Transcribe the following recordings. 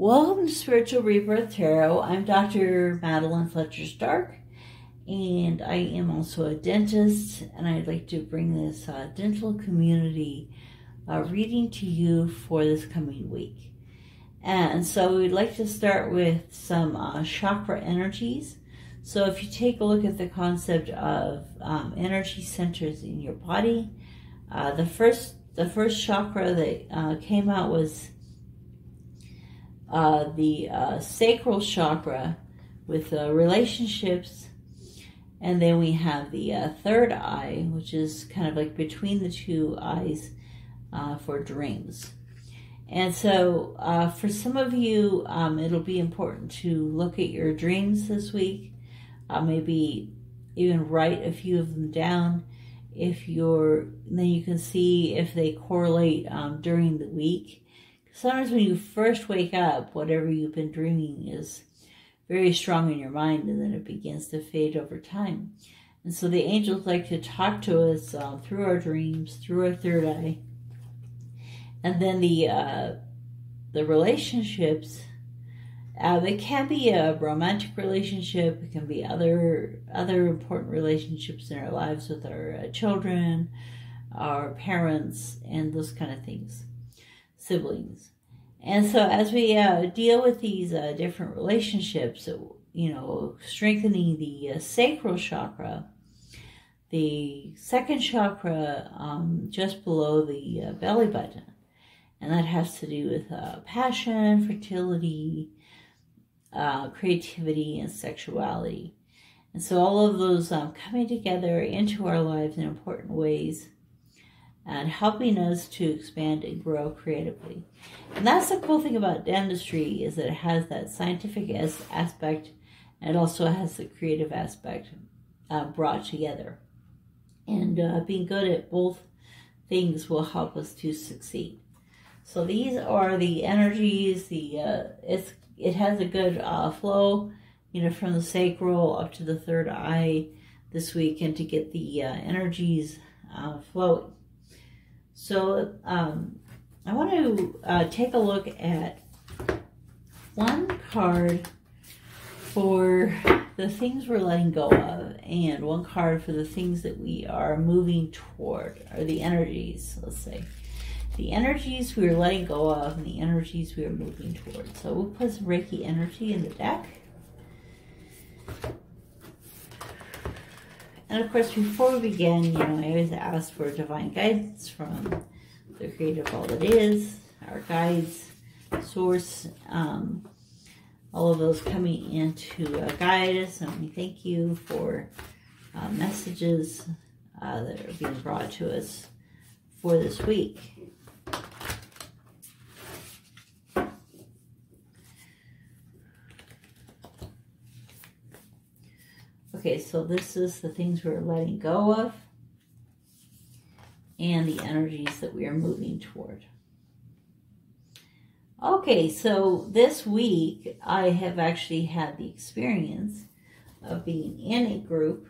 Welcome to Spiritual Rebirth Tarot. I'm Dr. Madelyn Fletcher-Stark, and I am also a dentist, and I'd like to bring this dental community reading to you for this coming week. And so we'd like to start with some chakra energies. So if you take a look at the concept of energy centers in your body, the first chakra that came out was the sacral chakra with relationships, and then we have the third eye, which is kind of like between the two eyes for dreams. And so for some of you, it'll be important to look at your dreams this week, maybe even write a few of them down. Then you can see if they correlate during the week. Sometimes when you first wake up, whatever you've been dreaming is very strong in your mind, and then it begins to fade over time. And so the angels like to talk to us through our dreams, through our third eye. And then the relationships, it can be a romantic relationship, it can be other important relationships in our lives with our children, our parents, and those kind of things. Siblings. And so as we deal with these different relationships, strengthening the sacral chakra, the second chakra just below the belly button, and that has to do with passion, fertility, creativity, and sexuality. And so all of those coming together into our lives in important ways, and helping us to expand and grow creatively. And that's the cool thing about dentistry, is that it has that scientific aspect, and it also has the creative aspect brought together. And being good at both things will help us to succeed. So these are the energies. It has a good flow, from the sacral up to the third eye this week, and to get the energies flowing. So I want to take a look at one card for the things we're letting go of, and one card for the things that we are moving toward, or the energies, let's say. The energies we are letting go of and the energies we are moving toward. So we'll put some Reiki energy in the deck. And of course, before we begin, I always ask for divine guidance from the creator of all that is, our guides, source, all of those coming in to guide us. And we thank you for messages that are being brought to us for this week. Okay, so this is the things we're letting go of and the energies that we are moving toward. Okay, so this week I have actually had the experience of being in a group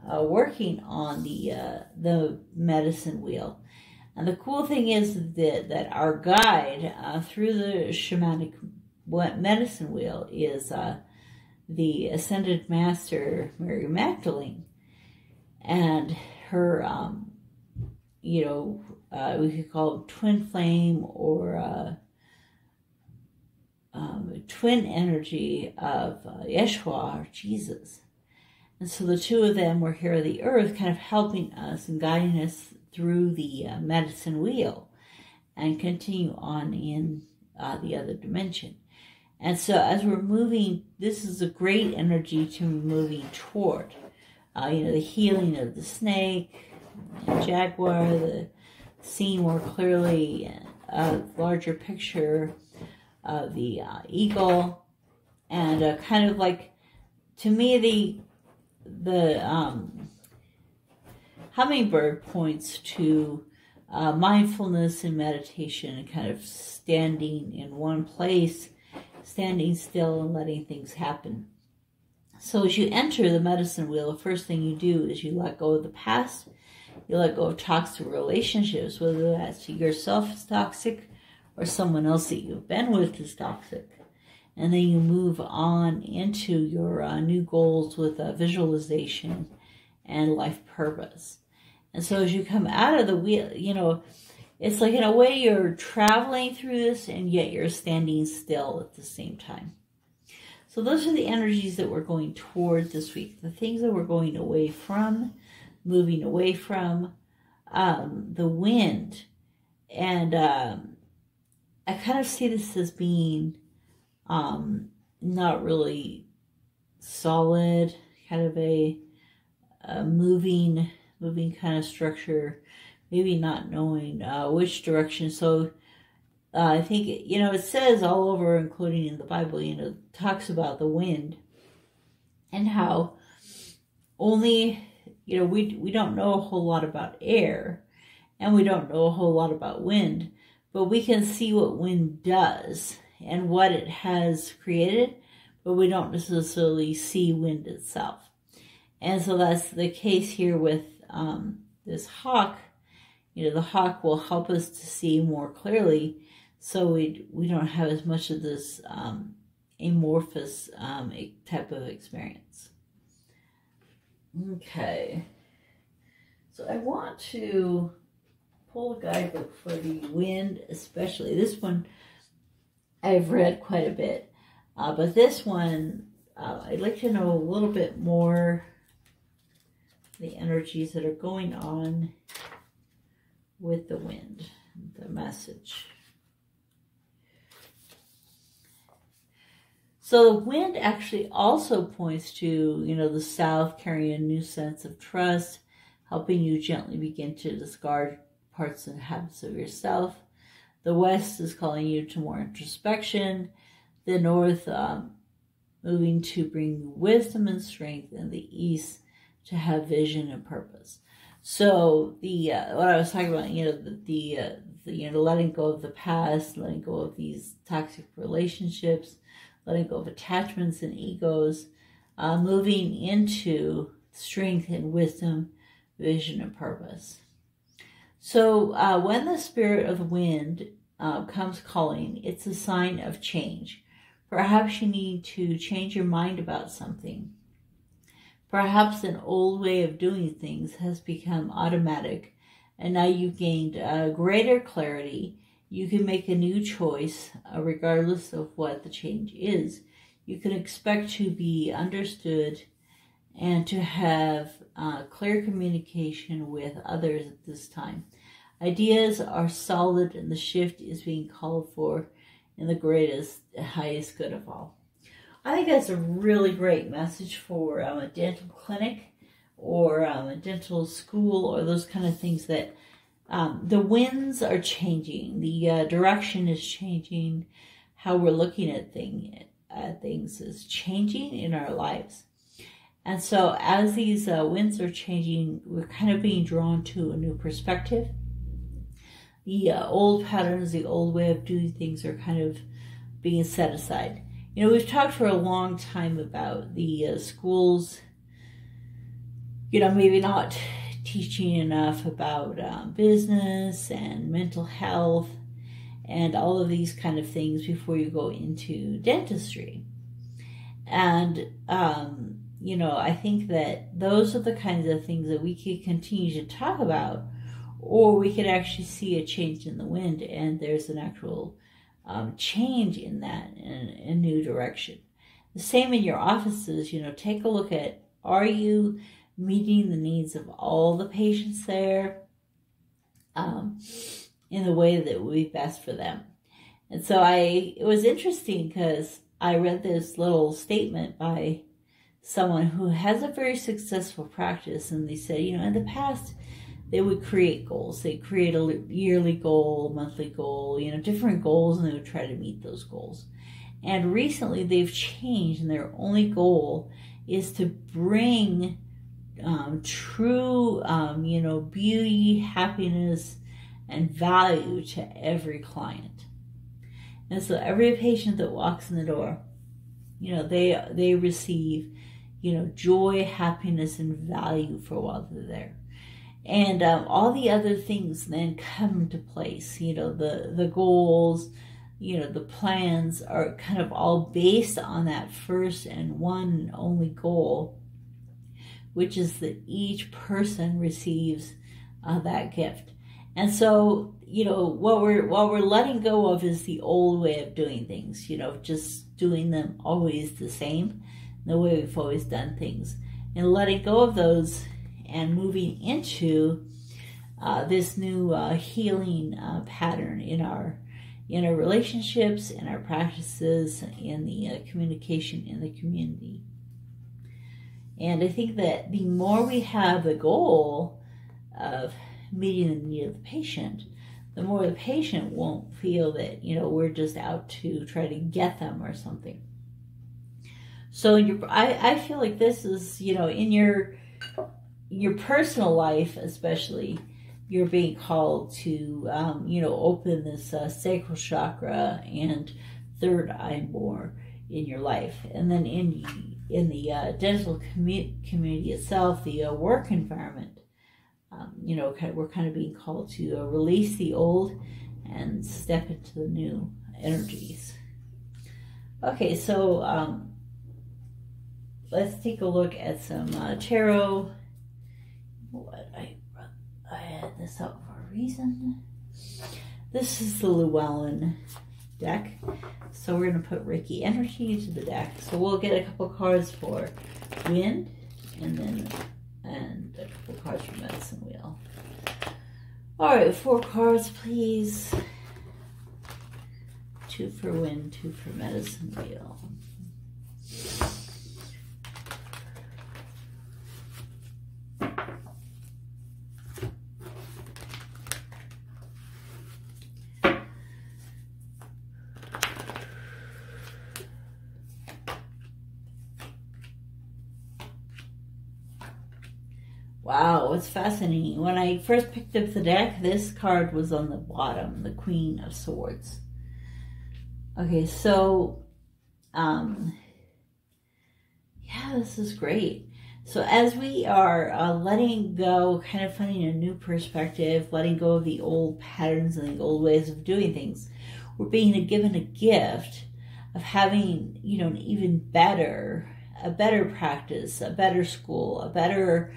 working on the medicine wheel. And the cool thing is that our guide through the shamanic medicine wheel is the Ascended Master, Mary Magdalene, and her, we could call it twin flame, or twin energy of Yeshua, or Jesus. And so the two of them were here on the earth, kind of helping us and guiding us through the medicine wheel, and continue on in the other dimension. And so as we're moving, this is a great energy to be moving toward. The healing of the snake, the jaguar, the seeing more clearly a larger picture of the eagle. And kind of like, to me, the hummingbird points to mindfulness and meditation, and kind of standing in one place, standing still and letting things happen. So as you enter the medicine wheel, the first thing you do is you let go of the past. You let go of toxic relationships, whether that's yourself is toxic or someone else that you've been with is toxic. and then you move on into your new goals with visualization and life purpose. And so as you come out of the wheel, it's like in a way you're traveling through this and yet you're standing still at the same time. So those are the energies that we're going toward this week. The things that we're going away from, moving away from, the wind. And I kind of see this as being not really solid, kind of a moving kind of structure, maybe not knowing which direction. So I think, it says all over, including in the Bible, talks about the wind and how only, we don't know a whole lot about air and we don't know a whole lot about wind, but we can see what wind does and what it has created, but we don't necessarily see wind itself. And so that's the case here with this hawk. The hawk will help us to see more clearly, so we don't have as much of this amorphous type of experience. Okay, so I want to pull a guidebook for the wind, especially. This one I've read quite a bit, but this one I'd like to know a little bit more the energies that are going on with the wind, the message. So the wind actually also points to, the south carrying a new sense of trust, helping you gently begin to discard parts and habits of yourself. The west is calling you to more introspection. The north moving to bring wisdom and strength, and the east to have vision and purpose. So the what I was talking about, the letting go of the past, letting go of these toxic relationships, letting go of attachments and egos, moving into strength and wisdom, vision and purpose. So when the spirit of the wind comes calling, it's a sign of change. Perhaps you need to change your mind about something. Perhaps an old way of doing things has become automatic, and now you've gained greater clarity. You can make a new choice, regardless of what the change is. You can expect to be understood and to have clear communication with others at this time. Ideas are solid, and the shift is being called for in the greatest, highest good of all. I think that's a really great message for a dental clinic or a dental school or those kind of things, that the winds are changing. The direction is changing. How we're looking at things is changing in our lives. And so as these winds are changing, we're kind of being drawn to a new perspective. The old patterns, the old way of doing things are kind of being set aside. We've talked for a long time about the schools, maybe not teaching enough about business and mental health and all of these kind of things before you go into dentistry. And, I think that those are the kinds of things that we could continue to talk about, or we could actually see a change in the wind, and there's an actual change in that, in a new direction. The same in your offices. Take a look at, are you meeting the needs of all the patients there in the way that would be best for them? And so it was interesting because I read this little statement by someone who has a very successful practice, and they said, in the past, they would create goals. They'd create a yearly goal, monthly goal, different goals, and they would try to meet those goals. And recently they've changed, and their only goal is to bring true, beauty, happiness, and value to every client. And so every patient that walks in the door, they receive, joy, happiness, and value for while they're there. And all the other things then come into place, the goals, you know, the plans are kind of all based on that first and one and only goal, which is that each person receives that gift. And so, you know, what we're letting go of is the old way of doing things, you know, just doing them always the same, the way we've always done things, and letting go of those and moving into this new healing pattern in our relationships, in our practices, in the communication in the community. And I think that the more we have the goal of meeting the need of the patient, the more the patient won't feel that, you know, we're just out to try to get them or something. So I feel like this is, you know, in your personal life especially, you're being called to, you know, open this sacral chakra and third eye more in your life. And then in the dental community itself, the work environment, you know, we're kind of being called to release the old and step into the new energies. Okay, so let's take a look at some tarot. What I had this out for a reason. This is the Llewellyn deck. So we're going to put Reiki energy into the deck. So we'll get a couple cards for wind and a couple cards for medicine wheel. Alright, 4 cards please. 2 for wind, 2 for medicine wheel. Wow, it's fascinating. When I first picked up the deck, this card was on the bottom, the Queen of Swords. Okay, so, yeah, this is great. So as we are letting go, kind of finding a new perspective, letting go of the old patterns and the old ways of doing things, we're being given a gift of having, you know, an even better, a better practice, a better school, a better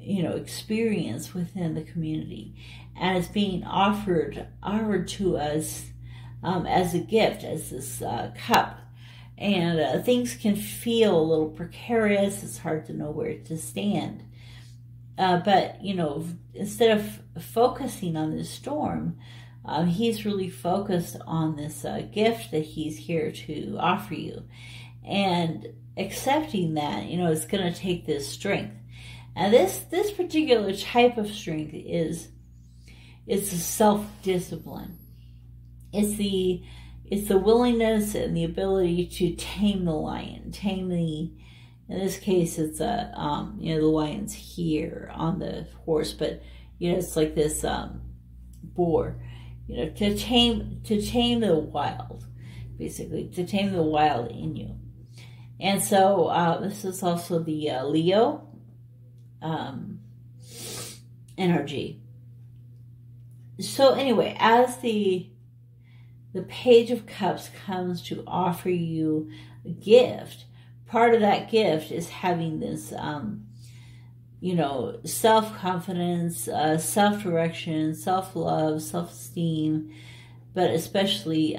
you know, experience within the community, and it's being offered to us as a gift, as this cup. And things can feel a little precarious. It's hard to know where to stand. But you know, instead of focusing on this storm, he's really focused on this gift that he's here to offer you, and accepting that, you know, it's going to take this strength. And this particular type of strength it's a self-discipline. It's the willingness and the ability to tame the lion, in this case it's you know, the lion's here on the horse, but you know, it's like this boar, you know, to tame the wild, basically, to tame the wild in you. And so this is also the Leo energy. So anyway, as the Page of Cups comes to offer you a gift, part of that gift is having this, you know, self-confidence, self-direction, self-love, self-esteem, but especially,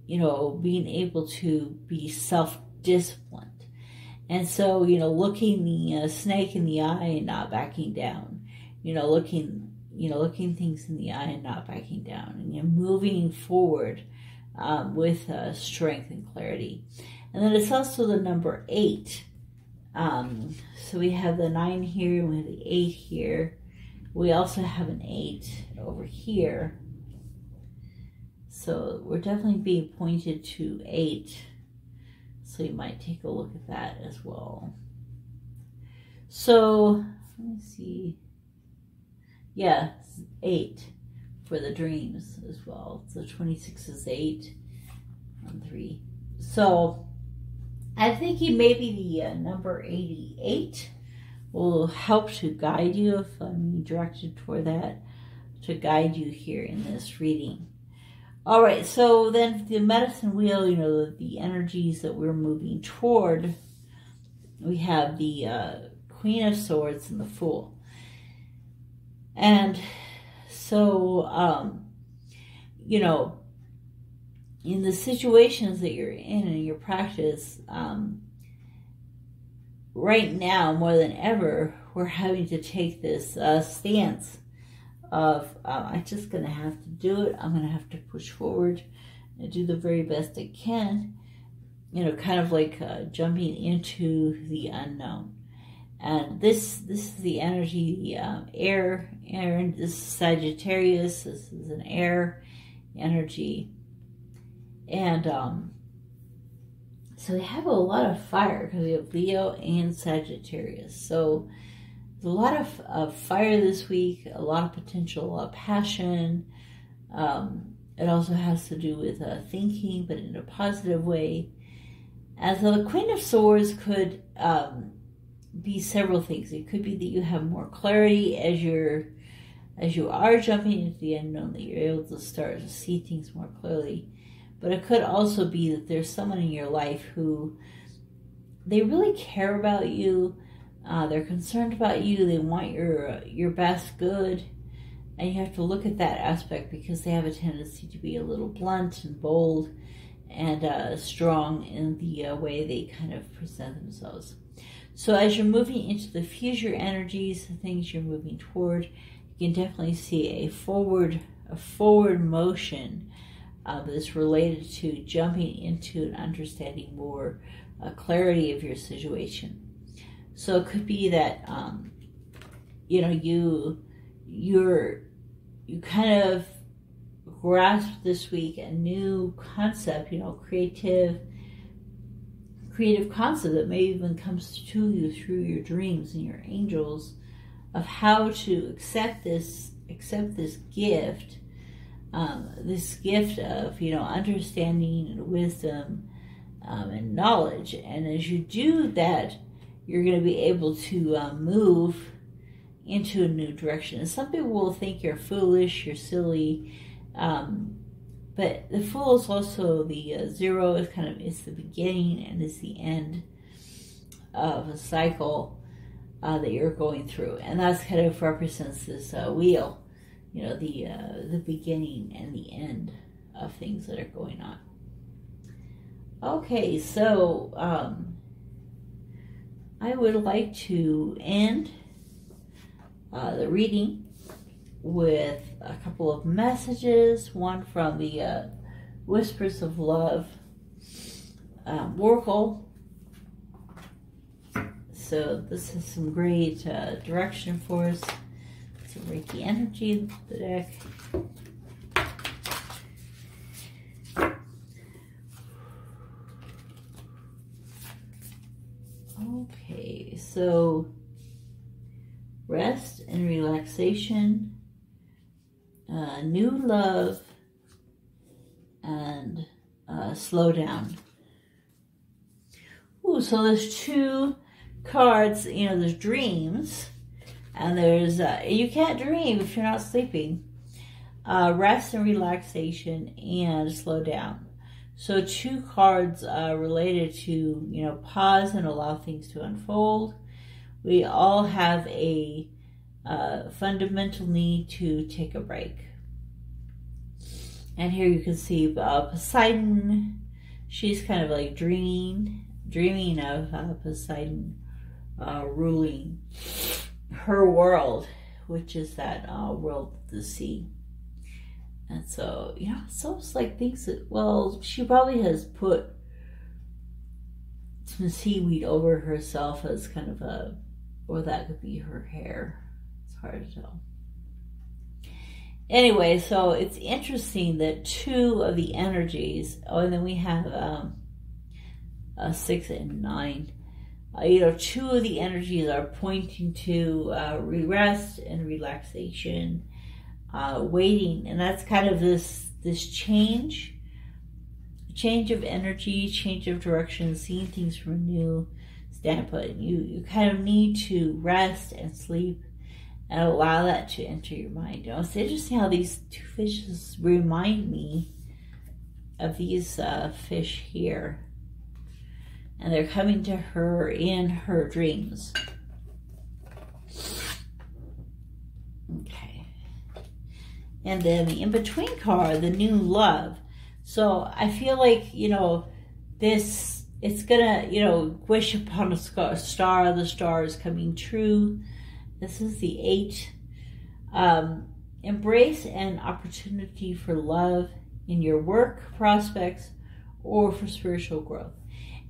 you know, being able to be self-disciplined. And so, you know, looking the snake in the eye and not backing down, you know, looking things in the eye and not backing down, and, you know, moving forward with strength and clarity. And then it's also the number 8. So we have the 9 here, and we have the 8 here. We also have an 8 over here. So we're definitely being pointed to 8. So you might take a look at that as well. So, let me see. Yeah, 8 for the dreams as well. So 26 is 8 on 3. So, I'm thinking maybe the number 88 will help to guide you, if I'm directed toward that, to guide you here in this reading. All right, so then the medicine wheel, you know, the energies that we're moving toward, we have the Queen of Swords and the Fool. And so, you know, in the situations that you're in your practice, right now, more than ever, we're having to take this stance of, I'm just going to have to do it. I'm going to have to push forward and do the very best I can. You know, kind of like jumping into the unknown. And this is the energy, the air, this is Sagittarius, this is an air energy. And so they have a lot of fire because we have Leo and Sagittarius. So there's a lot of fire this week, a lot of potential passion. It also has to do with thinking, but in a positive way. And so the Queen of Swords could be several things. It could be that you have more clarity as you are jumping into the unknown, that you're able to start to see things more clearly. But it could also be that there's someone in your life who, they really care about you. They're concerned about you. They want your best good. And you have to look at that aspect because they have a tendency to be a little blunt and bold and strong in the way they kind of present themselves. So as you're moving into the future energies, the things you're moving toward, you can definitely see a forward motion that's related to jumping into and understanding more clarity of your situation. So it could be that you know, you kind of grasp this week a new concept, you know, creative concept that may even comes to you through your dreams and your angels, of how to accept this gift, this gift of, you know, understanding and wisdom and knowledge. And as you do that, you're going to be able to move into a new direction. And some people will think you're foolish, you're silly, but the Fool is also the zero. Is kind of, it's the beginning and it's the end of a cycle that you're going through, and that's kind of represents this wheel. You know, the beginning and the end of things that are going on. Okay, so I would like to end the reading with a couple of messages. One from the Whispers of Love Oracle. So this is some great direction for us. Some Reiki energy in the deck. Okay, so rest and relaxation, new love, and slow down. Ooh, so there's two cards. You know, there's dreams, and there's you can't dream if you're not sleeping. Rest and relaxation, and slow down. So two cards related to, you know, pause and allow things to unfold. We all have a fundamental need to take a break. And here you can see Poseidon. She's kind of like dreaming of Poseidon ruling her world, which is that world of the sea. And so, you know, it's almost like things that, well, she probably has put some seaweed over herself as kind of a, or that could be her hair. It's hard to tell. Anyway, so it's interesting that two of the energies, oh, and then we have 6 and 9. You know, two of the energies are pointing to rest and relaxation, waiting, and that's kind of this change of energy, change of direction, seeing things from a new standpoint. You kind of need to rest and sleep and allow that to enter your mind. You know, it's interesting how these two fishes remind me of these fish here. And they're coming to her in her dreams. Okay. And then the in-between card, the new love. So I feel like, you know, this, it's gonna, you know, wish upon a star, the star is coming true. This is the 8. Embrace an opportunity for love in your work prospects or for spiritual growth.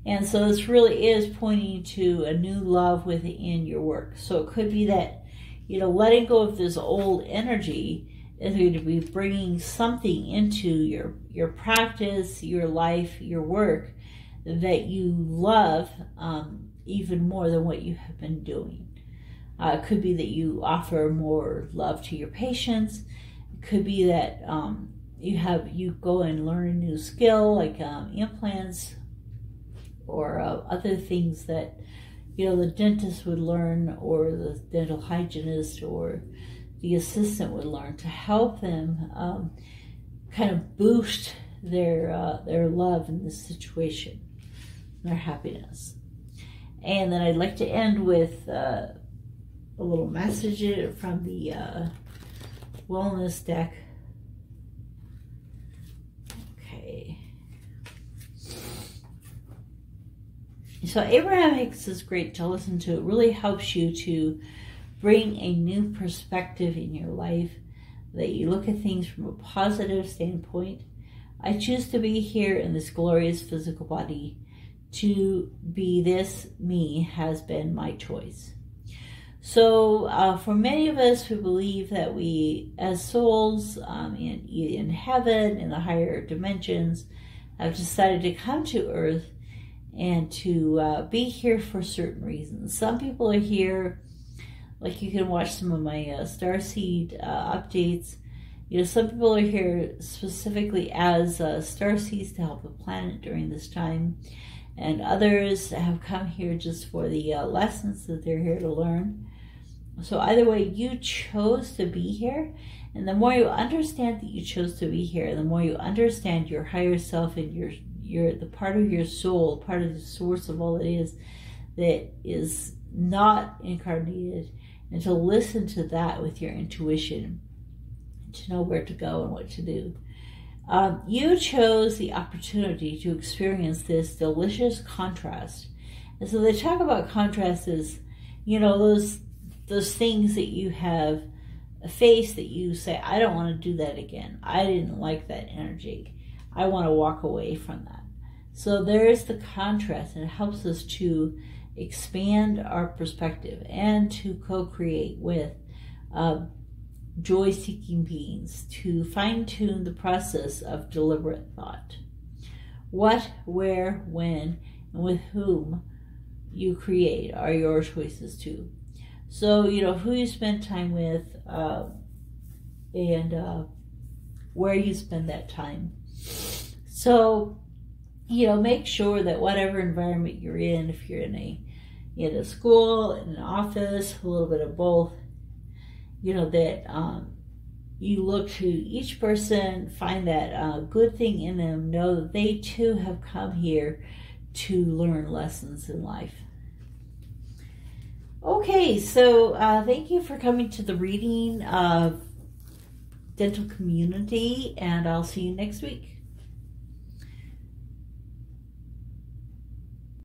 And so this really is pointing to a new love within your work. So it could be that, you know, letting go of this old energy is going to be bringing something into your practice, your life, your work that you love even more than what you have been doing. It could be that you offer more love to your patients. It could be that you go and learn a new skill like implants or other things that, you know, the dentist would learn, or the dental hygienist or the assistant would learn to help them kind of boost their love in this situation, their happiness. And then I'd like to end with a little message from the wellness deck. Okay. So Abraham Hicks is great to listen to. It really helps you to bring a new perspective in your life, that you look at things from a positive standpoint. I choose to be here in this glorious physical body. To be this me has been my choice. So for many of us who believe that we as souls in heaven, in the higher dimensions, have decided to come to earth and to be here for certain reasons. Some people are here, like you can watch some of my starseed updates. You know, some people are here specifically as starseeds to help the planet during this time. And others have come here just for the lessons that they're here to learn. So either way, you chose to be here. And the more you understand that you chose to be here, the more you understand your higher self and the part of your soul, part of the source of all it is that is not incarnated, and to listen to that with your intuition, to know where to go and what to do. You chose the opportunity to experience this delicious contrast. And so they talk about contrast as, you know, those things that you have faced that you say, I don't want to do that again. I didn't like that energy. I want to walk away from that. So there's the contrast, and it helps us to expand our perspective and to co-create with joy-seeking beings, to fine-tune the process of deliberate thought. What, where, when, and with whom you create are your choices too. So, you know, who you spend time with and where you spend that time. So, you know, make sure that whatever environment you're in, if you're in a school, in an office, a little bit of both, you know, that you look to each person, find that good thing in them, know that they too have come here to learn lessons in life. Okay, so thank you for coming to the reading of Dental Community, and I'll see you next week.